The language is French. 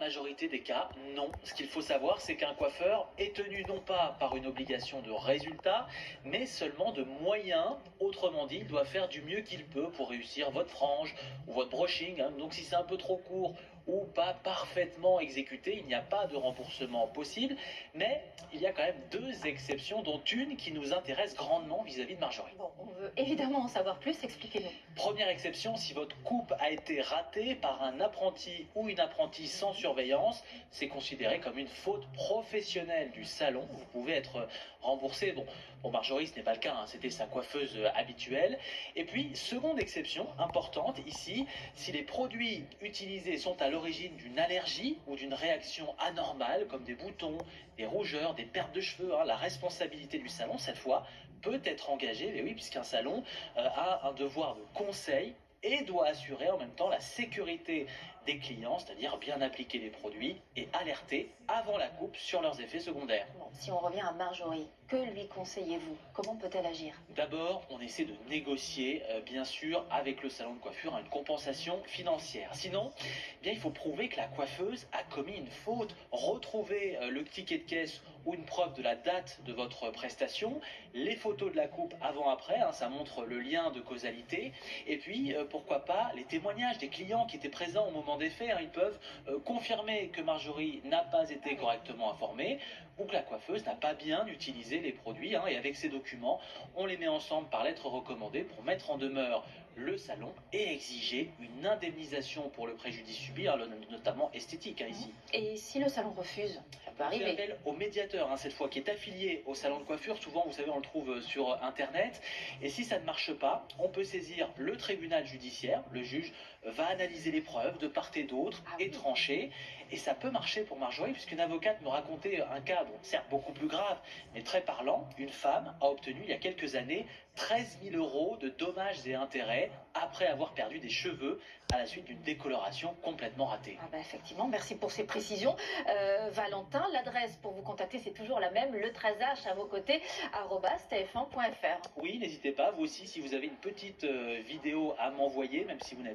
majorité des cas, non. Ce qu'il faut savoir, c'est qu'un coiffeur est tenu non pas par une obligation de résultat, mais seulement de moyens. Autrement dit, il doit faire du mieux qu'il peut pour réussir votre frange ou votre brushing. Donc si c'est un peu trop court ou pas parfaitement exécuté, il n'y a pas de remboursement possible. Mais il y a quand même deux exceptions, dont une qui nous intéresse grandement vis-à-vis de Marjorie. Bon, on veut évidemment en savoir plus, expliquez-nous. Première exception, si votre coupe a été ratée par un apprenti ou une apprentie sans surveillance, c'est considéré comme une faute professionnelle du salon. Vous pouvez être remboursé. Bon, pour Marjorie, ce n'est pas le cas, c'était sa coiffeuse habituelle. Et puis, seconde exception importante ici, si les produits utilisés sont à l'origine d'une allergie ou d'une réaction anormale, comme des boutons, des rougeurs, des pertes de cheveux, la responsabilité du salon, cette fois, peut être engagée, mais oui, puisqu'un salon a un devoir de conseil et doit assurer en même temps la sécurité des clients, c'est-à-dire bien appliquer les produits et alerter avant la coupe sur leurs effets secondaires. Bon, si on revient à Marjorie, que lui conseillez-vous? Comment peut-elle agir? D'abord, on essaie de négocier, bien sûr, avec le salon de coiffure une compensation financière. Sinon, bien, il faut prouver que la coiffeuse a commis une faute, retrouver le ticket de caisse ou une preuve de la date de votre prestation, les photos de la coupe avant-après, ça montre le lien de causalité, et puis, pourquoi pas, les témoignages des clients qui étaient présents au moment des faits. Ils peuvent confirmer que Marjorie n'a pas été correctement informée ou que la coiffeuse n'a pas bien utilisé les produits. Et avec ces documents, on les met ensemble par lettre recommandée pour mettre en demeure le salon et exiger une indemnisation pour le préjudice subi, notamment esthétique ici. Et si le salon refuse? Ça peut On fait arriver. appel au médiateur, cette fois, qui est affilié au salon de coiffure. Souvent, vous savez, on le trouve sur Internet. Et si ça ne marche pas, on peut saisir le tribunal judiciaire. Le juge va analyser les preuves de part et d'autre et trancher. Et ça peut marcher pour Marjorie, puisqu'une avocate me racontait un cas, certes beaucoup plus grave, mais très parlant. Une femme a obtenu, il y a quelques années, 13 000 € de dommages et intérêts après avoir perdu des cheveux à la suite d'une décoloration complètement ratée. Effectivement, merci pour ces précisions. Valentin, l'adresse pour vous contacter, c'est toujours la même, le 13h à vos côtés, @tf1.fr. Oui, n'hésitez pas, vous aussi, si vous avez une petite vidéo à m'envoyer, même si vous n'avez